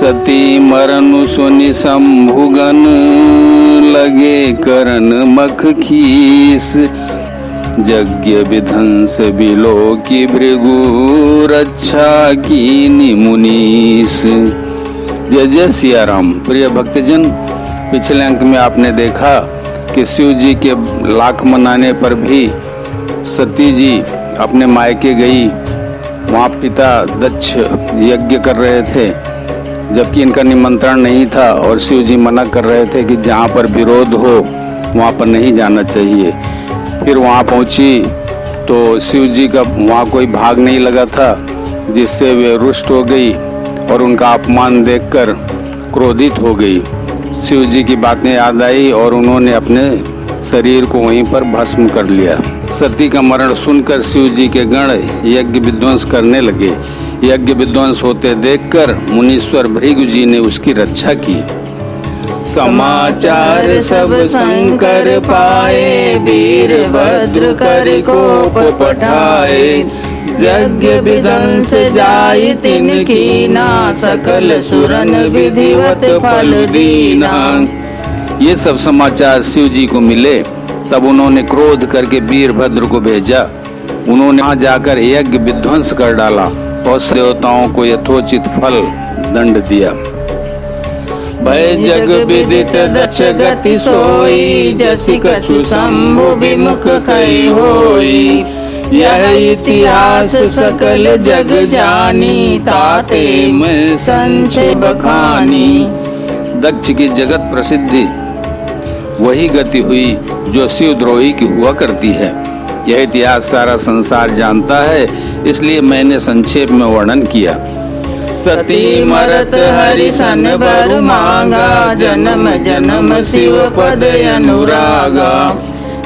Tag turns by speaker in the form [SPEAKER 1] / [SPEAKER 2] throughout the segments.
[SPEAKER 1] सती मरनु सुनि शंभुगन, लगे करन मख खीस। यज्ञ विध्वंस बिलो की भृगु, रक्षा कीनि मुनीस। जय जय सिया राम। प्रिय भक्तजन, पिछले अंक में आपने देखा कि शिव जी के लाख मनाने पर भी सती जी अपने मायके गई। वहाँ पिता दक्ष यज्ञ कर रहे थे, जबकि इनका निमंत्रण नहीं था और शिव जी मना कर रहे थे कि जहाँ पर विरोध हो वहाँ पर नहीं जाना चाहिए। फिर वहाँ पहुँची तो शिव जी का वहाँ कोई भाग नहीं लगा था, जिससे वे रुष्ट हो गई और उनका अपमान देखकर क्रोधित हो गई। शिव जी की बातें याद आई और उन्होंने अपने शरीर को वहीं पर भस्म कर लिया। सती का मरण सुनकर शिव जी के गण यज्ञ विध्वंस करने लगे। यज्ञ विध्वंस होते देखकर मुनीश्वर भृगु जी ने उसकी रक्षा की। समाचार सब शंकर पाए, वीरभद्र कर कोप पठाए। यज्ञ विध्वंस जाय तिनकी ना, सकल सुरन विधिवत फल दीना। ये सब समाचार शिव जी को मिले, तब उन्होंने क्रोध करके वीरभद्र को भेजा। उन्होंने वहां जाकर यज्ञ विध्वंस कर डाला और देवताओं को यथोचित फल दंड दिया। भय जग विदित दक्ष गति सोई, जसि कछु शंभु विमुख कहि होई। यह इतिहास सकल जग जानी, ताते में संक्षेप बखानी। दक्ष की जगत प्रसिद्धि वही गति हुई जो शिवद्रोही की हुआ करती है। यह इतिहास सारा संसार जानता है, इसलिए मैंने संक्षेप में वर्णन किया। सती मरत हरि सन बर मांगा, जन्म जन्म शिव पद अनुरागा।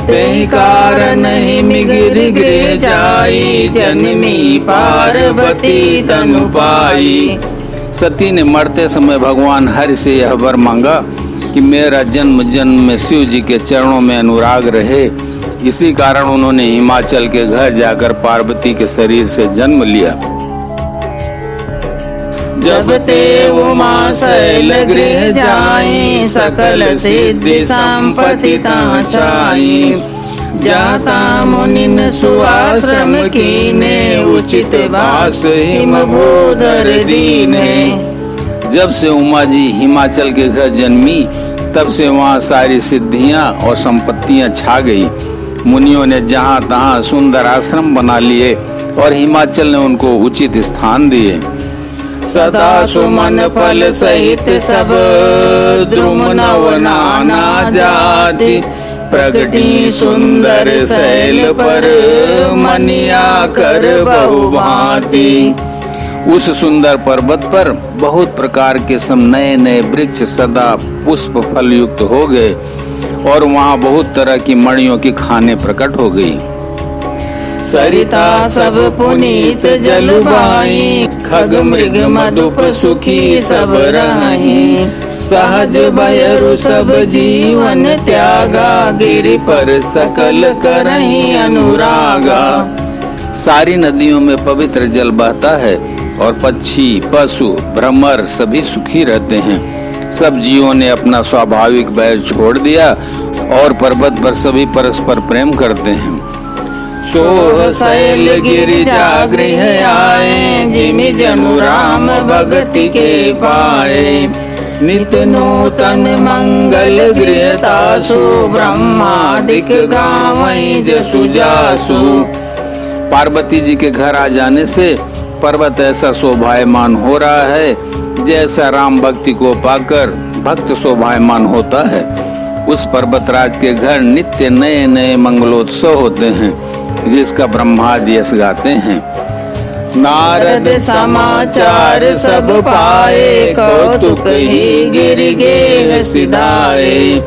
[SPEAKER 1] तेहि कारण ही मिगिर गृह जाई, जन्मी पार्वती तनु पाई। सती ने मरते समय भगवान हरि से यह वर मांगा कि मेरा जन्म जन्म में शिव जी के चरणों में अनुराग रहे। इसी कारण उन्होंने हिमाचल के घर जाकर पार्वती के शरीर से जन्म लिया। जब ते उमा शैल गृह जाए, सकल सिद्धि संपत्ति ता छाई। जाता मुनिन सुआश्रम कीने, उचित वास हिम भूधर दीने। जब से उमा जी हिमाचल के घर जन्मी, तब से वहाँ सारी सिद्धियाँ और संपत्तियाँ छा गई। मुनियों ने जहाँ तहाँ सुंदर आश्रम बना लिए और हिमाचल ने उनको उचित स्थान दिए। सदा सुमन फल सहित सब, द्रुम नव नाना जाति। प्रगटी सुंदर शैल पर, मनिया कर बहु भांति। उस सुंदर पर्वत पर बहुत प्रकार के सब नए नए वृक्ष सदा पुष्प फल युक्त हो गए और वहाँ बहुत तरह की मणियों की खाने प्रकट हो गई। सरिता सब पुनीत जल बाई, खग मृग मधुप सुखी सब रही। सहज बयरु सब जीवन त्यागा, गिरि पर सकल करही अनुरागा। सारी नदियों में पवित्र जल बहता है और पक्षी पशु भ्रमर सभी सुखी रहते हैं। सब जीवों ने अपना स्वाभाविक बैर छोड़ दिया और पर्वत पर सभी परस्पर प्रेम करते हैं। सोह शैल गिरिजा गृह आए, जिमि जनु राम भगति के पाए। नित नूतन मंगल गृह तासु, ब्रह्मादिक गावई जसु जासु। पार्वती जी के घर आ जाने से पर्वत ऐसा शोभायमान हो रहा है जैसा राम भक्ति को पाकर भक्त शोभायमान होता है। उस पर्वतराज के घर नित्य नए नए मंगलोत्सव होते हैं, जिसका ब्रह्मादि यश गाते हैं। नारद समाचार सब पाए, कौतुक ही गिर गेह सिधाए।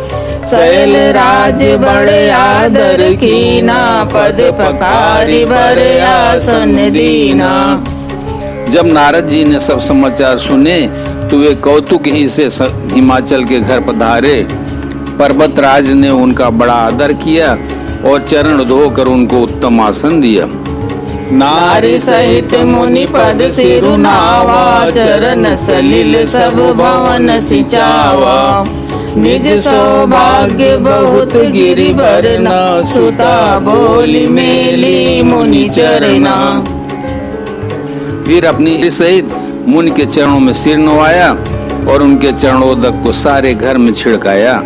[SPEAKER 1] शैल राज बड़े आदर कीना, पद पकारी बड़े आसन दीना। जब नारद जी ने सब समाचार सुने तो वे कौतुक ही से हिमाचल के घर पधारे। पर्वतराज ने उनका बड़ा आदर किया और चरण धोकर उनको उत्तम आसन दिया। नारी सहित मुनि पद सिरुनावा, चरण सलिल सब भवन सिंचावा। निज सौभाग्य बहुत गिरिवर न, सुता बोली मेली मुनि चरना।
[SPEAKER 2] फिर अपनी सहित मुनि के चरणों में सिर नवाया और उनके चरणोदक को सारे घर में छिड़काया।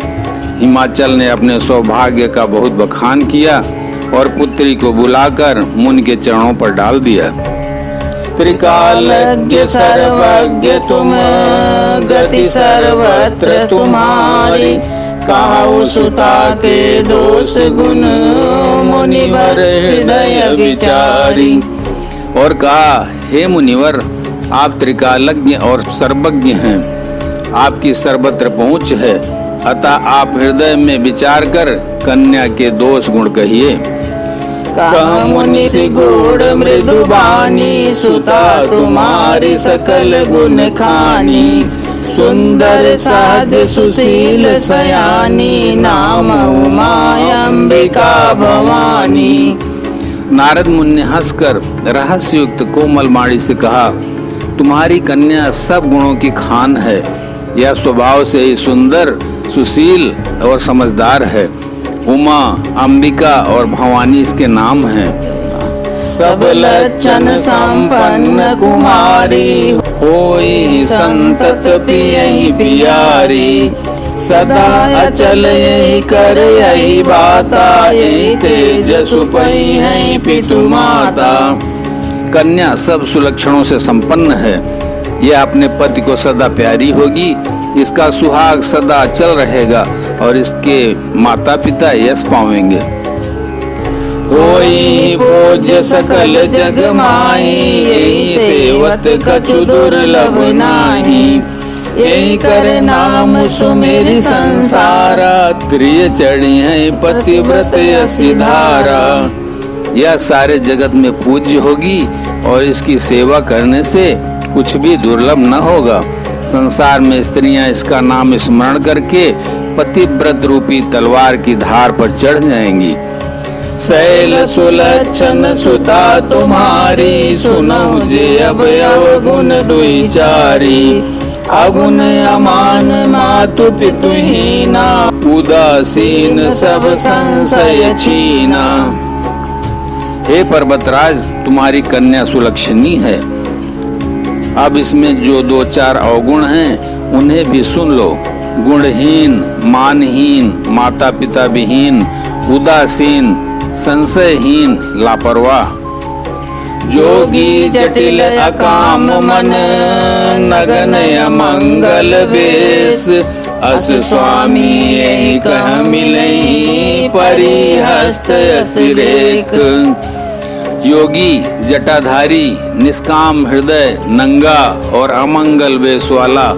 [SPEAKER 2] हिमाचल ने अपने सौभाग्य का बहुत बखान किया और पुत्री को बुलाकर मुनि के चरणों पर डाल दिया।
[SPEAKER 1] त्रिकालज्ञ सर्वज्ञ तुम, गति सर्वत्र तुम्हारी। काहू सुता के दोष गुण, मुनिवर हृदय विचारी।
[SPEAKER 2] और कहा, हे मुनिवर, आप त्रिकालज्ञ और सर्वज्ञ हैं, आपकी सर्वत्र पहुँच है, अतः आप हृदय में विचार कर कन्या के दोष गुण कहिए।
[SPEAKER 1] कह मुनि से गूढ़ मृदु बानी, सुता तुम्हारी सकल गुण खानी। सुंदर साध सुशील सयानी, नाम उमा अंबिका भवानी।
[SPEAKER 2] नारद मुनि ने हंसकर रहस्ययुक्त कोमल वाणी से कहा, तुम्हारी कन्या सब गुणों की खान है। यह स्वभाव से ही सुंदर, सुशील और समझदार है। उमा, अंबिका और भवानी इसके नाम हैं।
[SPEAKER 1] सब लक्षण संपन्न कुमारी, होई संतत पियहि पियारी। सदा अचल यही कर यही बाता, यही तेज सुपई है पितु माता।
[SPEAKER 2] कन्या सब सुलक्षणों से संपन्न है। यह अपने पति को सदा प्यारी होगी, इसका सुहाग सदा अचल रहेगा और इसके माता पिता यश पावेंगे।
[SPEAKER 1] होई पूज्य सकल जग माही, यही सेवत कछु दुर्लभ नाही। यही कर नाम सुमेरि संसारा,
[SPEAKER 2] त्रिय चढ़ी है पतिव्रत यसी धारा। यह सारे जगत में पूज्य होगी और इसकी सेवा करने से कुछ भी दुर्लभ न होगा। संसार में स्त्रियां इसका नाम स्मरण करके पतिव्रत रूपी तलवार की धार पर चढ़ जाएंगी।
[SPEAKER 1] शैल सुलक्षण सुता तुम्हारी, सुनहु जे अब अवगुण दुई चारी। अगुण अमान मातु पितुहीना, उदासीन सब संशय छीना।
[SPEAKER 2] हे पर्वतराज, तुम्हारी कन्या सुलक्षणी है। अब इसमें जो दो चार अवगुण हैं उन्हें भी सुन लो। गुणहीन, मानहीन, माता पिता विहीन, उदासीन, संशयहीन, लापरवाह।
[SPEAKER 1] जोगी जटिल अकाम मन, नगन अमंगल वेश। अस स्वामी यही कह मिलई, परिहस्त असिरेक।
[SPEAKER 2] योगी, जटाधारी, निष्काम हृदय, नंगा और अमंगल वेश वाला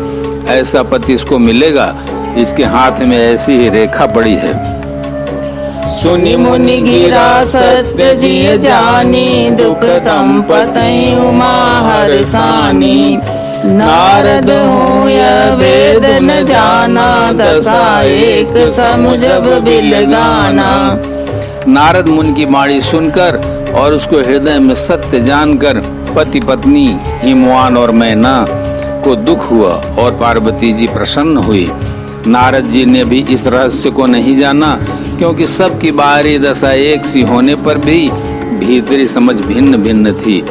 [SPEAKER 2] ऐसा पति इसको मिलेगा। इसके हाथ में ऐसी ही रेखा पड़ी है।
[SPEAKER 1] सुनि मुनि गिरा सत्य जिय जानी, दुख तम पतई उमा हरसानी। नारद हो यह वेद न जाना, दशा एक समुझब बिलगाना।
[SPEAKER 2] नारद मुनि की वाणी सुनकर और उसको हृदय में सत्य जानकर पति पत्नी हिमवान और मैना को दुख हुआ और पार्वती जी प्रसन्न हुई। नारद जी ने भी इस रहस्य को नहीं जाना, क्योंकि सबकी बाहरी दशा एक सी होने पर भी भीतरी समझ भिन्न भिन्न थी।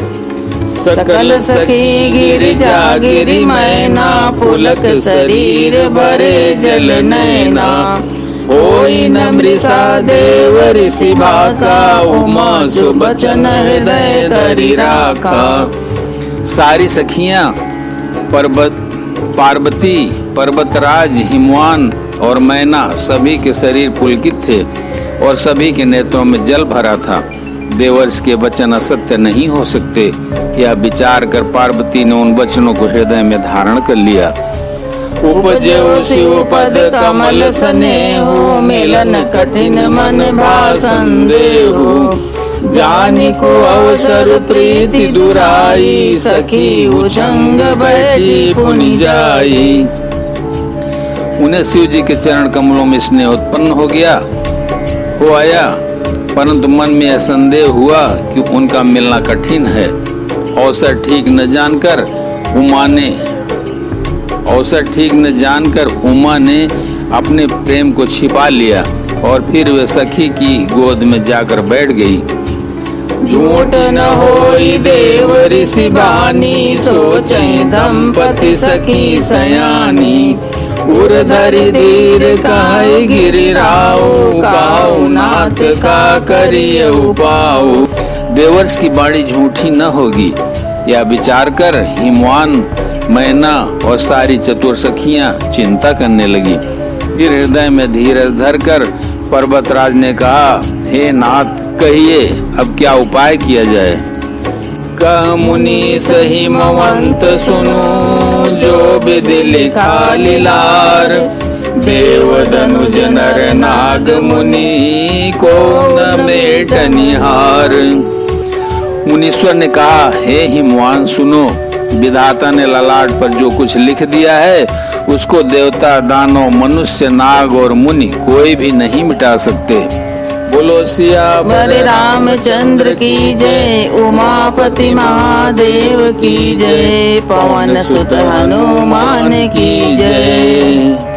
[SPEAKER 1] सकल सखी गिरिजा गिरि मैना, पुलक शरीर भरे जल नैना। होई न मृषा देव ऋषि भाषा, उमा सुबचन हृदय करि राखा।
[SPEAKER 2] सारी सखियां पार्वती, पर्वतराज, हिमवान और मैना सभी के शरीर पुलकित थे और सभी के नेत्रों में जल भरा था। देवर्षि के वचन असत्य नहीं हो सकते, यह विचार कर पार्वती ने उन वचनों को हृदय में धारण कर लिया।
[SPEAKER 1] उपजो शिव पद कमल स्नेहु, मिलन कठिन मन भाषण देहु। जानि को अवसर प्रीति दुराई, सखी उछंग बैठी पुनि जाई।
[SPEAKER 2] उन्हें शिव जी के चरण कमलों में स्नेह उत्पन्न हो आया परंतु मन में यह संदेह हुआ कि उनका मिलना कठिन है। अवसर ठीक न जानकर उमा ने अपने प्रेम को छिपा लिया और फिर वे सखी की गोद में जाकर बैठ गई।
[SPEAKER 1] झूठ न होई देव ऋषि बानी, सोचै दंपति सखी सयानी। उर्धरि धीर काई गिरिराओ, काऊ नाथ का करिय उपाओ।
[SPEAKER 2] देवर्ष की बाणी झूठी न होगी, यह विचार कर हिमवान, मैना और सारी चतुर सखियां चिंता करने लगी। फिर हृदय में धीरज धरकर पर्वतराज ने कहा, हे नाथ, कहिए अब क्या उपाय किया जाए।
[SPEAKER 1] कह मुनि सहिमवंत सुनो, जो विधि लिखा लीलार। देव धनुज नर नाग मुनि, को न मेट निहार।
[SPEAKER 2] मुनीश्वर ने कहा, हे हिमवान सुनो, विधाता ने ललाट पर जो कुछ लिख दिया है उसको देवता, दानव, मनुष्य, नाग और मुनि कोई भी नहीं मिटा सकते।
[SPEAKER 1] बोलो सियावर रामचंद्र की जय, उमापति महादेव की जय, पवन सुत हनुमान की जय।